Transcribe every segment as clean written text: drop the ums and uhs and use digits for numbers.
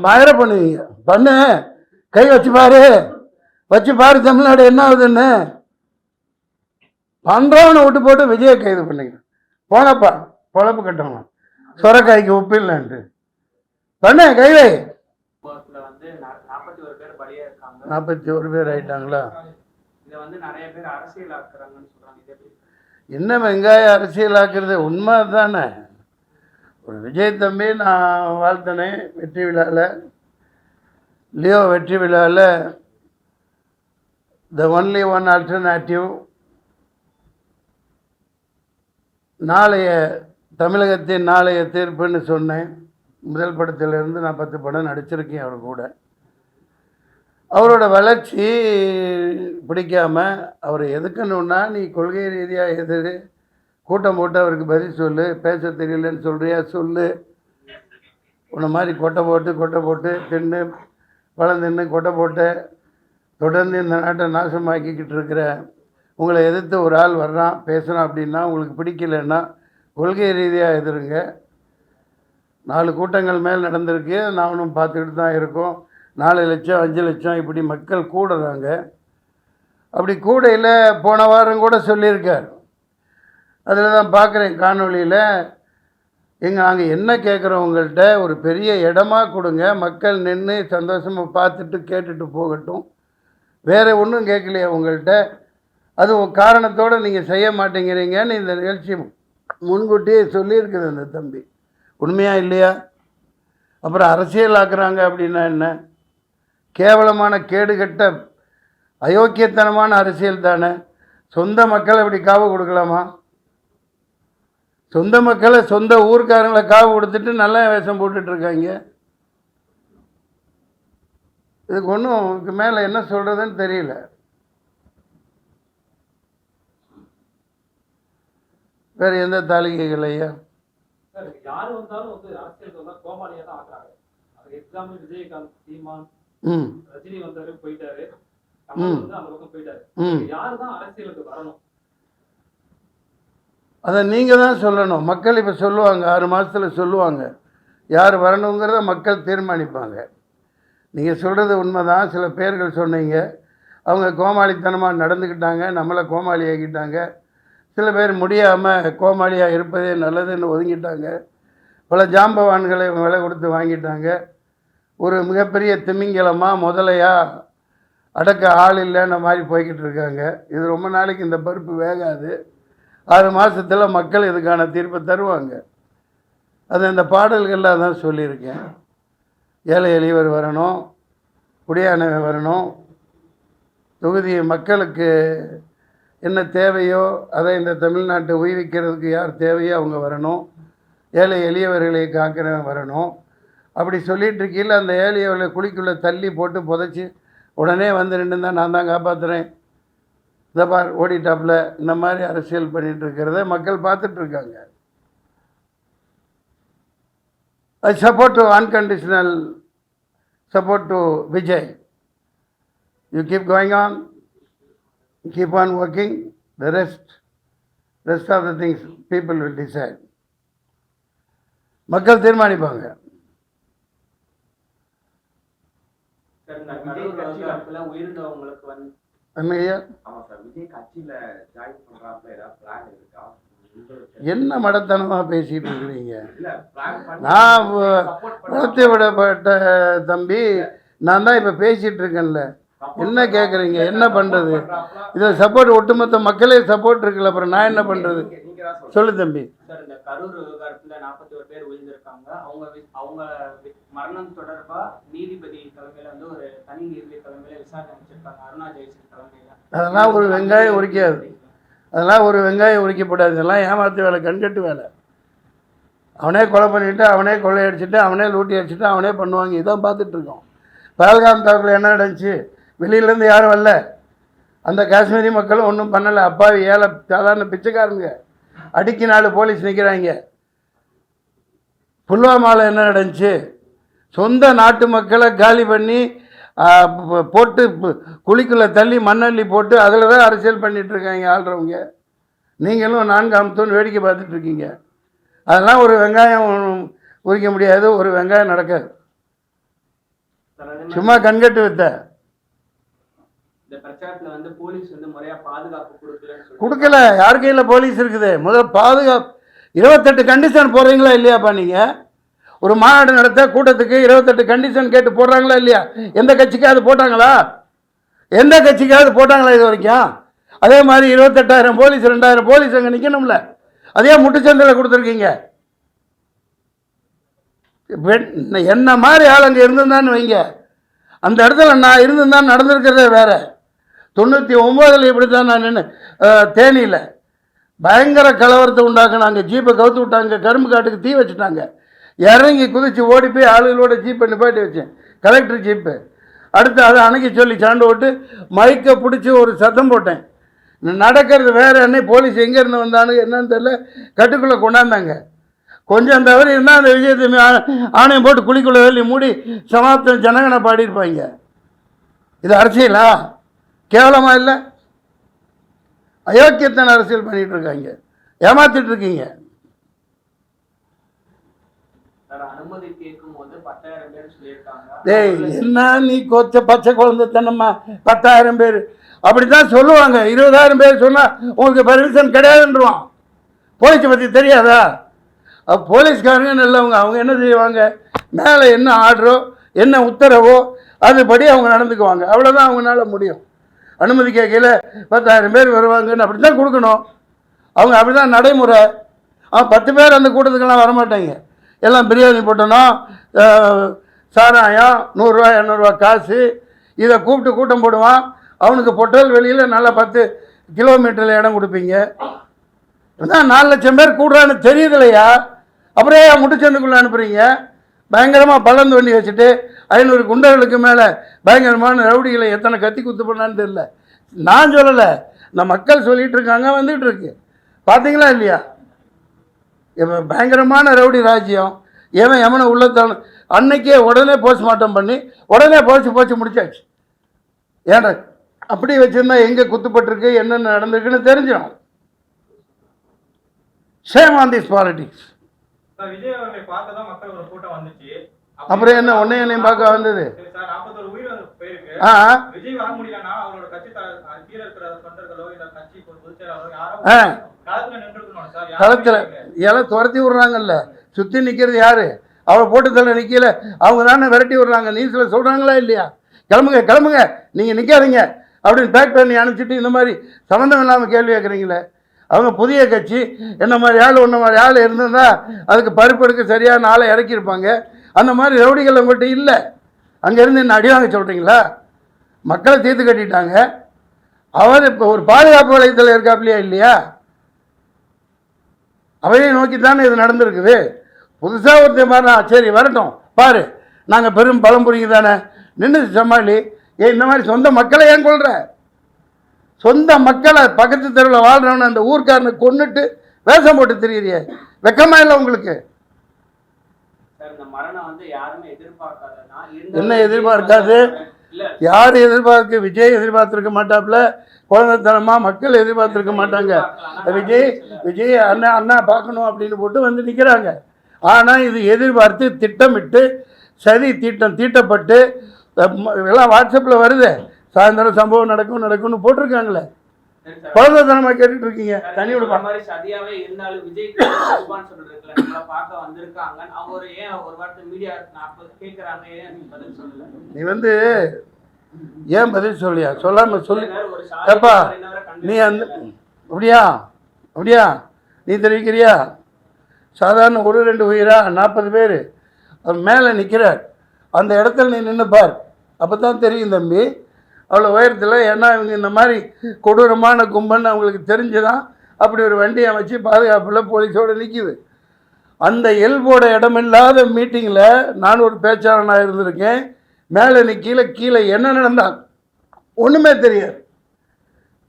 மயிர பண்ணுவீங்க பண்ணு, கை வச்சு பாரு தமிழ்நாடு என்ன ஆகுதுன்னு. பண்றவனை விட்டு போட்டு விஜயை கைது பண்ணிக்க போனப்பா பொழப்பு கட்டணும். சொரக்காய்க்கு உப்பு இல்லைன்ட்டு பண்ணு கைவை. 41 பேர் ஆயிட்டாங்களா? என்ன வெங்காய அரசியலாக்குறது? உண்மை தானே. ஒரு விஜய் தம்பி நான் வாழ்த்தினேன் வெற்றி விழாவில், லியோ வெற்றி விழாவில். The only one alternative. நாளைய தமிழகத்தின் நாளைய தீர்ப்புன்னு சொன்னேன். முதல் படத்திலிருந்து நான் 10 படம் நடிச்சிருக்கேன் அவர் கூட. அவரோட வளர்ச்சி பிடிக்காமல் அவரை எதுக்கணுன்னா, நீ கொள்கை ரீதியாக எதிர் கூட்டம் போட்டு அவருக்கு பதில் சொல்லு, பேச தெரியலன்னு சொல்கிறியா சொல்லு. உன்னை மாதிரி கொட்டை போட்டு தின்னு பழம் தின்னு கொட்டை போட்டு தொடர்ந்து இந்த நாட்டை நாசமாக்கிக்கிட்டு இருக்கிற உங்களை எதிர்த்து ஒரு ஆள் வர்றான் பேசுகிறான் அப்படின்னா உங்களுக்கு பிடிக்கலைன்னா கொள்கை ரீதியாக எதிருங்க. 4 கூட்டங்கள் மேல் நடந்திருக்கு, நானும் பார்த்துக்கிட்டு தான் இருக்கோம். 4 லட்சம் 5 லட்சம் இப்படி மக்கள் கூடுறாங்க. அப்படி கூடையில் போன வாரம் கூட சொல்லியிருக்கார். அதில் தான் பார்க்குறேன் காணொலியில். நாங்கள் என்ன கேட்குறோம், உங்கள்கிட்ட ஒரு பெரிய இடமா கொடுங்க, மக்கள் நின்று சந்தோஷமாக பார்த்துட்டு கேட்டுட்டு போகட்டும், வேறு ஒன்றும் கேட்கலையா உங்கள்கிட்ட? அது காரணத்தோடு நீங்கள் செய்ய மாட்டேங்கிறீங்கன்னு இந்த நிகழ்ச்சி முன்கூட்டியே சொல்லியிருக்குது அந்த தம்பி. உண்மையாக இல்லையா? அப்புறம் அரசியல் ஆக்குறாங்க அப்படின்னா என்ன? கேவலமான கேடுகட்ட அயோக்கியத்தனமான அரசியல் தானே. சொந்த மக்களை இப்படி காவு கொடுக்கலாமா? சொந்த மக்களை சொந்த ஊர்க்காரங்களை காவு கொடுத்துட்டு நல்ல வேஷம் போட்டுட்ருக்காங்க. இதுக்கு ஒன்றும் இதுக்கு மேலே என்ன சொல்கிறதுன்னு தெரியல. வேறு எந்த தாலிகைகள் ஐயா? யாரு வந்தாலும் அரசியல் கோமாளியா தான் ஆக்குறாங்க. அதுக்கு எக்ஸாம்பிள் விஜயகாந்த், சீமான், ரஜினி வந்தாரு போயிட்டாரு, கமல் வந்து அந்த பக்கம் போயிட்டாரு. யாரு தான் அரசியலுக்கு வரணும்? அதை நீங்கள் தான் சொல்லணும். மக்கள் இப்போ சொல்லுவாங்க, 6 மாதத்தில் சொல்லுவாங்க யார் வரணுங்கிறத மக்கள் தீர்மானிப்பாங்க. நீங்கள் சொல்கிறது உண்மை தான். சில பேர்கள் சொன்னீங்க, அவங்க கோமாளித்தனமாக நடந்துக்கிட்டாங்க, நம்மளை கோமாளி ஆக்கிட்டாங்க. சில பேர் முடியாமல் கோமாளியாக இருப்பதே நல்லதுன்னு ஒதுங்கிட்டாங்க. பல ஜாம்பவான்களை விலை கொடுத்து வாங்கிட்டாங்க. ஒரு மிகப்பெரிய திமிங்கலமாக முதலையா அடக்க ஆள் இல்லைன்ற மாதிரி போய்கிட்டு இருக்காங்க. இது ரொம்ப நாளைக்கு இந்த பருப்பு வேகாது. 6 மாதத்தில் மக்கள் இதுக்கான தீர்ப்பை தருவாங்க. அது இந்த பாடல்களில் தான் சொல்லியிருக்கேன். ஏழை எளியவர் வரணும், குடியானவன் வரணும், தொகுதி மக்களுக்கு என்ன தேவையோ அதை இந்த தமிழ்நாட்டை உய்விக்கிறதுக்கு யார் தேவையோ அவங்க வரணும், ஏழை எளியவர்களை காக்கிறவன் வரணும். அப்படி சொல்லிகிட்டு இருக்கையில் அந்த ஏழையவர்களை குழிக்குள்ளே தள்ளி போட்டு புதைச்சி உடனே வந்து நின்று தான் நான் தான் காப்பாற்றுறேன், இதை பார் ஓடிட்டாப்பில், இந்த மாதிரி அரசியல் பண்ணிகிட்டு இருக்கிறத மக்கள் பார்த்துட்ருக்காங்க. I support to unconditional support to Vijay. You keep going on, keep on working, the rest of the things people will decide. மக்கள் தீர்மானிப்பாங்க. என்ன மடத்தனமா பேசிட்டு இருக்கிறீங்க? நான் வளர்த்து விடப்பட்ட தம்பி, நான் தான் இப்ப பேசிட்டு இருக்கேன்ல. என்ன கேட்குறீங்க? என்ன பண்ணுறது? இதில் சப்போர்ட் ஒட்டுமொத்த மக்களே சப்போர்ட் இருக்குல்ல, அப்புறம் நான் என்ன பண்ணுறது? சொல்லு தம்பி. சார், இந்த கரூர் விவகாரத்தில் 41 பேர் விழுந்திருக்காங்க. அவங்க மரணம் தொடர்பாக நீதிபதி தலைமையில் வந்து ஒரு தனி நீதிபதி தலைமையில் விசாரணை அமைச்சிருக்காங்க, அருணா ஜெயசன் தலைமையில். அதெல்லாம் ஒரு வெங்காயம் உரிக்காது, அதெல்லாம் ஒரு வெங்காயம் உரிக்கப்படாது. இதெல்லாம் ஏமாத்து வேலை, கண்கட்டு வேலை. அவனே கொலை பண்ணிவிட்டு, அவனே கொள்ளையடிச்சிட்டு, அவனே லூட்டி அடிச்சுட்டு அவனே பண்ணுவாங்க. இதான் பார்த்துட்ருக்கோம். பஹல்காம் தாக்குல என்ன நடந்துச்சு? வெளியிலேருந்து யாரும் வரல, அந்த காஷ்மீரி மக்களும் ஒன்றும் பண்ணலை. அப்பாவி ஏழை சாதாரண பிச்சைக்காரங்க, அடிக்கி 4 போலீஸ் நிற்கிறாங்க. புல்வாமாவில் என்ன நடந்துச்சு? சொந்த நாட்டு மக்களை காலி பண்ணி போட்டு குழிக்குள்ளே தள்ளி மண்ணள்ளி போட்டு அதில் தான் அரசியல் பண்ணிகிட்ருக்காங்க ஆள்றவங்க. நீங்களும் 4ஆம் தூண் வேடிக்கை பார்த்துட்ருக்கீங்க. அதெல்லாம் ஒரு வெங்காயம் உரிக்க முடியாது, ஒரு வெங்காயம் நடக்காது. சார், அதே மாதிரி சும்மா கண்கட்டு வித்த இந்த பிரச்சாரத்துல வந்து போலீஸ் வந்து முறையா பாதுகாப்பு கொடுக்கலன்னு சொல்லி கொடுக்கல. யார் கையில் போலீஸ் இருக்குது? முதல்ல பாதுகாப்பு 28 கண்டிஷன் போடுறீங்களா இல்லையாப்பா? நீங்கள் ஒரு மாநாடு நடத்த கூட்டத்துக்கு 28 கண்டிஷன் கேட்டு போடுறாங்களா இல்லையா? எந்த கட்சிக்காவது போட்டாங்களா? எந்த கட்சிக்காவது போட்டாங்களா இது வரைக்கும்? அதே மாதிரி 28,000 போலீஸ் 2,000 போலீஸ் அங்கே நிற்கணும்ல. அதே முட்டுச்சந்தையில் கொடுத்துருக்கீங்க. என்ன மாதிரி ஆள் அங்கே இருந்திருந்தான்னு வைங்க, அந்த இடத்துல நான் இருந்திருந்தான் நடந்திருக்கிறதே வேற. 99 இப்படி தான் நான் நின்று தேனியில் பயங்கர கலவரத்தை உண்டாக்குனாங்க. ஜீப்பை கவுத்து விட்டாங்க, கரும்பு காட்டுக்கு தீ வச்சுட்டாங்க. இறங்கி குதிச்சு ஓடி போய் ஆளுகளோட ஜீப்பை நிப்பாட்டி வச்சேன், கலெக்டர் ஜீப்பு. அடுத்து அதை அணைக்க சொல்லி சாண்டு ஓட்டு மைக்கை பிடிச்சி ஒரு சத்தம் போட்டேன். நடக்கிறது வேற. என்ன போலீஸ் எங்கேருந்து வந்தானு என்னன்னு தெரியல, கட்டுக்குள்ளே கொண்டாந்தாங்க. கொஞ்சம் தவறு இருந்தால் அந்த விஜயத்தை ஆணையம் போட்டு குழிக்குள்ளே வெளியே மூடி சமாப்தம் ஜனகனை பாடியிருப்பாங்க. இது அரசியலா? கேவலமாக இல்லை? அயோக்கியத்தன அரசியல் பண்ணிட்டு இருக்காங்க, ஏமாத்திட்டு இருக்கீங்க. அனுமதி கேட்கும் போது 10,000 பேர் சொல்லியிருக்காங்க. டேய், என்ன நீ கொச்ச பச்சை குழந்தை தன்னம்மா? 10,000 பேர் அப்படி தான் சொல்லுவாங்க. 20,000 பேர் சொன்னால் உங்களுக்கு பர்மிஷன் கிடையாதுன்றான். போலீஸை பற்றி தெரியாதா? போலீஸ்காரங்க நல்லவங்க. அவங்க என்ன செய்வாங்க? மேலே என்ன ஆர்டரோ என்ன உத்தரவோ அதுபடி அவங்க நடந்துக்குவாங்க. அவ்வளோதான் அவங்களால முடியும். அனுமதி கேட்கல 10,000 பேர் வருவாங்கன்னு அப்படி தான் கொடுக்கணும். அவங்க அப்படி தான் நடைமுறை. 10 பேர் அந்த கூட்டத்துக்கெல்லாம் வரமாட்டாங்க. எல்லாம் பிரியாணி போட்டணும், சாராயம் 100 ரூபா 200 ரூபா காசு, இதை கூப்பிட்டு கூட்டம் போடுவான். அவனுக்கு பொட்டல் வெளியில் நல்லா 10 கிலோமீட்டரில் இடம் கொடுப்பீங்க. அதான் 4 லட்சம் பேர் கூடுறான்னு தெரியுதுலையா? அப்புறம் ஏன் முட்டுச்சந்துக்குள்ளே அனுப்புறீங்க? பயங்கரமாக பள்ளந்து வண்டி வச்சுட்டு 500 குண்டர்களுக்கு மேலே பயங்கரமான ரவுடிகளை எத்தனை கத்தி குத்து பண்ணான்னு தெரியல. நான் சொல்லலை, இந்த மக்கள் சொல்லிகிட்டு இருக்காங்க, வந்துகிட்டு இருக்கு. பார்த்தீங்களா இல்லையா? இப்போ பயங்கரமான ரவுடி ராஜ்யம். எவனை உள்ளத்தான அன்னைக்கே உடனே போஸ்ட்மார்ட்டம் பண்ணி உடனே போச்சு முடிச்சாச்சு. ஏன்னா அப்படி வச்சுருந்தா எங்கே குத்துப்பட்டிருக்கு என்னென்ன நடந்திருக்குன்னு தெரிஞ்சிடும். Shame on this politics. Vijay அவர்களை பார்க்க தான் மக்கள் ஒரு கூட்டம் வந்துச்சு. அப்புறம் என்ன என்னையும் பார்க்க வந்தது? 41 உயிர் போயிருக்கு. விஜய் வர முடியலன்னா அவரோட கட்சி கீழே இருக்கிற தொண்டர்களோ இல்ல கட்சி பொதுச் செயலாளரோ யாரோ களத்துல நின்றுக்கணும் சார். களத்துல எல்லாம் துரத்தி விடுறாங்கல்ல. சுற்றி நிற்கிறது யாரு? அவரை போட்டு தள்ள நிற்கல, அவங்க தானே விரட்டி விடுறாங்க. நியூஸில் சொல்கிறாங்களா இல்லையா? கிளம்புங்க நீங்கள் நிற்காதீங்க அப்படின்னு பேக் பண்ணி அனுப்பிச்சிட்டு இந்த மாதிரி சம்மந்தம் இல்லாமல் கேள்வி கேட்குறீங்களே. அவங்க புதிய கட்சி, என்ன மாதிரி ஆள் ஒன்று மாதிரி ஆள் இருந்திருந்தா அதுக்கு பருப்படுக்க சரியாக நாளை இறக்கியிருப்பாங்க. அந்த மாதிரி ரவுடிகள் உங்கள்கிட்ட இல்லை. அங்கேருந்து என்ன அடி வாங்க சொல்கிறீங்களா? மக்களை தீர்த்து கட்டிட்டாங்க. அவர் இப்போ ஒரு பாதுகாப்பு வளையத்தில் இருக்காப்லையா இல்லையா? அவையை நோக்கி தானே இது நடந்திருக்குது. புதுசாக ஒருத்தர் பாருனா சரி வரட்டும் பாரு, நாங்கள் பெரும் பழம்புரிங்க தானே நின்று சமாளி. இந்த மாதிரி சொந்த மக்களை ஏன் கொள்கிற? சொந்த மக்களை பக்கத்து தெருவில் வாழ்கிறவன அந்த ஊர்க்காரனை கொண்டுட்டு வேஷம் போட்டு திரியிறிய, வெக்கமா இல்லை உங்களுக்கு? என்ன எதிர்பார்க்காது? யார் எதிர்பார்க்க? விஜய் எதிர்பார்த்துருக்க மாட்டாப்புல. குழந்தைத்தனமாக மக்கள் எதிர்பார்த்துருக்க மாட்டாங்க. விஜய் அண்ணா பார்க்கணும் அப்படின்னு போட்டு வந்து நிற்கிறாங்க. ஆனால் இது எதிர்பார்த்து திட்டமிட்டு சதி தீட்டப்பட்டு எல்லாம் வாட்ஸ்அப்பில் வருது. சாயந்தரம் சம்பவம் நடக்கும்னு போட்டிருக்காங்களே. குழந்தைத்தனமா கேட்டுட்டு இருக்கீங்க. தனி விடுப்பா. நீ வந்து ஏன் பதில் சொல்லியா? சொல்லாம சொல்லி ஏப்பா நீ அந்த அப்படியா நீ தெரிவிக்கிறியா? சாதாரண 1-2 உயிரா 40 பேர் மேலே நிற்கிறார். அந்த இடத்துல நீ நின்று பார், அப்போ தான் தெரியும் தம்பி அவ்வளோ உயரத்தில். ஏன்னா இவங்க இந்த மாதிரி கொடூரமான கும்பல்னு அவங்களுக்கு தெரிஞ்சுதான் அப்படி ஒரு வண்டியை அமைச்சு பாதுகாப்பில் போலீஸோடு நிற்கிது. அந்த எல்போட இடமில்லாத மீட்டிங்கில் நான் ஒரு பேச்சாளனாக இருந்திருக்கேன். மேலே நீ கீழே என்ன நடந்தால் ஒன்றுமே தெரியாது.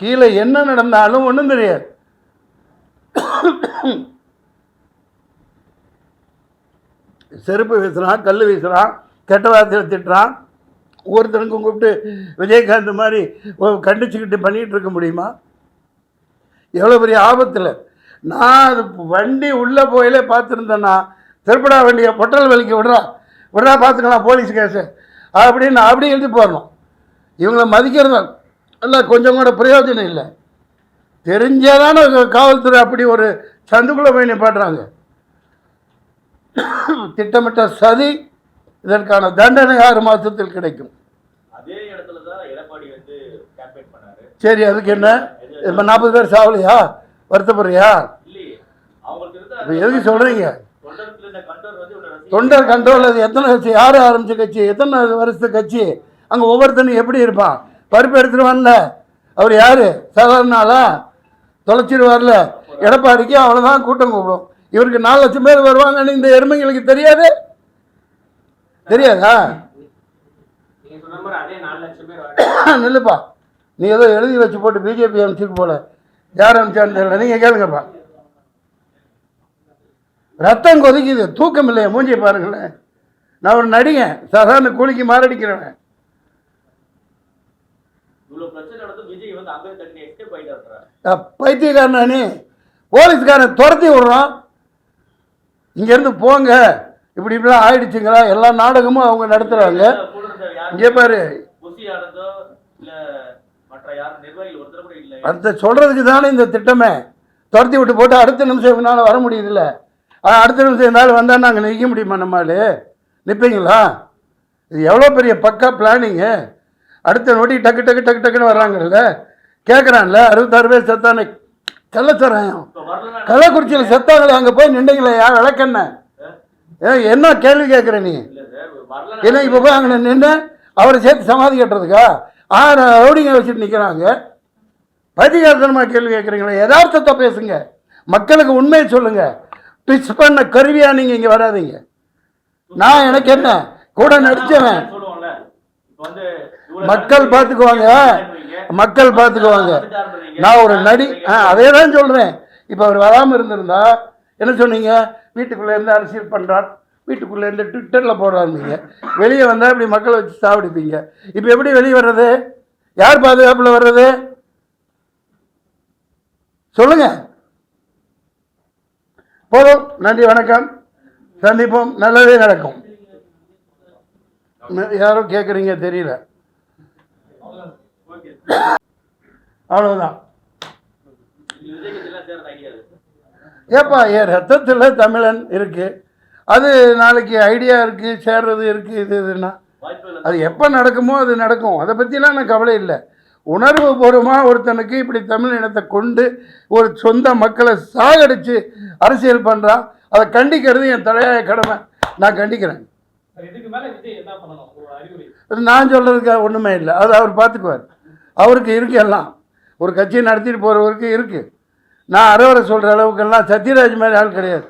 கீழே என்ன நடந்தாலும் ஒன்றும் தெரியாது. செருப்பு வீசுகிறான், கல் வீசுகிறான், கெட்ட வார்த்தையில் திட்டுறான். ஒருத்தருக்கும் கூப்பிட்டு விஜயகாந்த் மாதிரி கண்டிச்சுக்கிட்டு பண்ணிகிட்டு இருக்க முடியுமா? எவ்வளோ பெரிய ஆபத்தில். நான் அது வண்டி உள்ளே போயிலே பார்த்துருந்தேன்னா திருப்படா வண்டியை பொட்டல் வலிக்கு விடுறா பார்த்துக்கலாம் போலீஸ் கேஸு அப்படின்னு அப்படி எழுதி போடணும். இவங்களை மதிக்கிறது இல்லை, கொஞ்சம் கூட பிரயோஜனம் இல்லை. தெரிஞ்சாதானே காவல்துறை அப்படி ஒரு சந்துக்குள்ளே போய் நிப்பாட்டுறாங்க. திட்டமிட்ட சதி. இதற்கான தண்டனை 6 மாதத்தில் கிடைக்கும். அதே இடத்துல தான் எடப்பாடி வந்து கேம்பெயின் பண்ணாரு. சரி, அதுக்கு என்ன இப்போ 40 பேர் சாவலையா? வருத்தப்படுறியா? இல்லையே, அவங்களுக்கு இப்போ எதுக்கு சொல்கிறீங்க? தொண்டர்கள் இந்த கண்டோர் வந்து இவரோட தொண்டர் கண்ட்ரோல். அது எத்தனை கட்சி? யார் ஆரம்பித்த கட்சி? எத்தனை வருஷத்து கட்சி? அங்கே ஒவ்வொருத்தனும் எப்படி இருப்பான்? பருப்பு எடுத்துருவான்ல, அவர் யார்? சாதாரண ஆளா? தொலைச்சிடுவார்ல. எடப்பாடிக்கு அவ்வளோதான் கூட்டம் கூப்பிடும். இவருக்கு 4 லட்சம் பேர் வருவாங்கன்னு இந்த எருமைங்களுக்கு தெரியாது? தெரியாதா? நீங்க சொன்ன மாதிரி அதே 4 லட்சம் பேர் நில்லுப்பா, நீ ஏதோ எழுதி வச்சு போட்டு பிஜேபி அனுப்பிச்சிட்டு போல. யார் அனுப்பிச்சான்னு தெரியல, நீங்கள் கேளுங்கப்பா. ரத்தம் கொதிக்குது, தூக்கம் இல்லையா? மூஞ்சியை பாருங்களேன். நான் ஒரு நடிகன், சாதாரண கூலிக்கு மாரடிக்கிறவன். இவ்வளவு பிரச்சனை நடந்து விஜய் வந்து அங்கே தண்ணி எஸ்கேப் ஆயிட்டாரு. பைத்தியக்காரனே, போலீஸ்காரன் துரத்தி விடுறான். இங்கேருந்து போங்க, இப்படி இப்படிலாம் ஆயிடுச்சுங்களா? எல்லா நாடகமும் அவங்க நடத்துகிறாங்க. இங்கே பாரு, அடுத்த சொல்கிறதுக்கு தானே இந்த திட்டமே. துரத்தி விட்டு போட்டு அடுத்த நிமிஷம் என்னால் வர முடியுதுல்ல. அடுத்த நிமிஷம் இருந்தாலும் வந்தால் நாங்கள் நிற்க முடியுமா? நம்மளால் நிற்பீங்களா? இது எவ்வளோ பெரிய பக்கா பிளானிங்கு. அடுத்த நொடி டக்கு டக்கு டக்கு டக்குன்னு வர்றாங்கல்ல. கேட்குறான்ல, 66 பேர் செத்தானே கள்ளச்சாராயம் கள்ளக்குறிச்சியில் செத்தாங்களே, அங்கே போய் நின்றீங்களே, யார் விளக்கண்ண? என்ன கேள்வி கேட்குற நீ? ஏன்னா இப்போ போய் அங்கே நின்று அவரை சேர்த்து சமாதி கட்டுறதுக்கா? ரவுடிங்க வச்சுட்டு நிற்கிறாங்க. பைத்தியகாரத்தனமாக கேள்வி கேட்குறீங்களே. யதார்த்தத்தை பேசுங்க, மக்களுக்கு உண்மையை சொல்லுங்க. பிச் பண்ண கருவியா நீங்கள் இங்கே வராதீங்க. நான் எனக்கு என்ன கூட நடிச்சவன். மக்கள் பார்த்துக்குவாங்க, மக்கள் பார்த்துக்குவாங்க. நான் ஒரு நடி, அதே தான் சொல்கிறேன். இப்போ அவர் வராமல் இருந்திருந்தா என்ன சொன்னீங்க? வீட்டுக்குள்ளேருந்து அரசியல் பண்ணுறார், வீட்டுக்குள்ளேருந்து ட்விட்டரில் போடுறாருந்தீங்க. வெளியே வந்தால் இப்படி மக்களை வச்சு சாப்பிடுப்பீங்க. இப்போ எப்படி வெளியே வர்றது? யார் பாதுகாப்பில் வர்றது? சொல்லுங்க. போதும், நன்றி, வணக்கம், சந்திப்போம், நல்லதே நடக்கும். யாரும் கேட்குறீங்க தெரியல, அவ்வளோதான். ஏப்பா, என் ரத்தத்தில் தமிழன் இருக்கு. அது நாளைக்கு ஐடியா இருக்குது, சேர்றது இருக்குது. இதுன்னா அது எப்போ நடக்குமோ அது நடக்கும். அதை பற்றிலாம் நான் கவலை இல்லை. உணர்வு பூர்வமாக ஒருத்தனுக்கு இப்படி தமிழ் இனத்தை கொண்டு ஒரு சொந்த மக்களை சாகடித்து அரசியல் பண்ணுறான். அதை கண்டிக்கிறது என் தலையாய கடமை. நான் கண்டிக்கிறேன். நான் சொல்கிறதுக்கு ஒன்றுமே இல்லை. அது அவர் பார்த்துக்குவார். அவருக்கு இருக்கு எல்லாம். ஒரு கட்சியை நடத்திட்டு போகிறவருக்கு இருக்குது. நான் அறவரை சொல்கிற அளவுக்கெல்லாம் சத்யராஜ் மாதிரி ஆள் கிடையாது.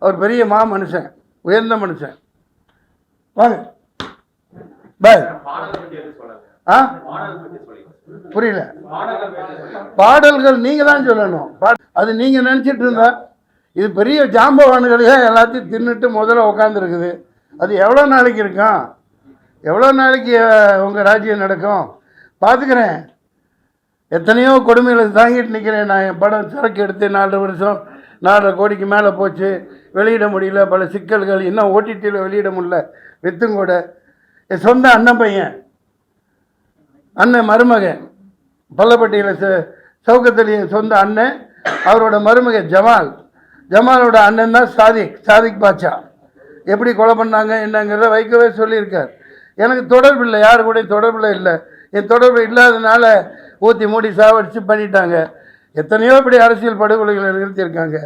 அவர் பெரிய மனுஷன், உயர்ந்த மனுஷன். வாங்க பாய். புரியல. பாடல்கள் நீங்கள் தான் சொல்லணும். அது நீங்கள் நினச்சிட்டு இருந்தா இது பெரிய ஜாம்பவான்களையே எல்லாத்தையும் தின்னுட்டு முதல்ல உட்காந்துருக்குது. அது எவ்வளோ நாளைக்கு இருக்கும்? எவ்வளோ நாளைக்கு உங்கள் ராஜ்யம் நடக்கும்? பார்த்துக்கிறேன். எத்தனையோ கொடுமைகளை தாங்கிட்டு நிற்கிறேன். நான் என் படம் சரக்கு எடுத்து 4 வருஷம் 4.5 கோடிக்கு மேலே போச்சு. வெளியிட முடியல, பல சிக்கல்கள். இன்னும் ஓடிடியில் வெளியிட முடியல. வித்தும் கூட என் சொந்த அண்ணன் பையன், அண்ணன் மருமகன், பள்ளப்பட்டியில் சவுக்கத்தலி சொந்த அண்ணன், அவரோட மருமகன் ஜமாலோட அண்ணன் தான் சாதிக் பாட்சா. எப்படி கொலை பண்ணாங்க என்னங்கிறத வைக்கவே சொல்லியிருக்கார். எனக்கு தொடர்பு இல்லை, யாரு கூட தொடர்பில் இல்லை. என் தொடர்பு இல்லாததுனால ஊற்றி மூடி சாவடிச்சு பண்ணிட்டாங்க. எத்தனையோ இப்படி அரசியல் படுகொலைகளை நிறுத்தியிருக்காங்க.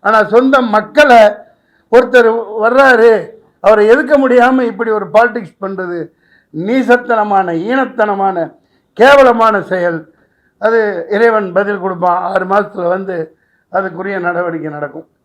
ஆனால் சொந்த மக்களை ஒருத்தர் வர்றாரு, அவரை எதிர்க்க முடியாமல் இப்படி ஒரு பாலிடிக்ஸ் பண்ணுறது நீசத்தனமான, ஈனத்தனமான, கேவலமான செயல். அது இறைவன் பதில் கொடுப்பான். 6 மாதத்தில் அதுக்குரிய நடவடிக்கை நடக்கும்.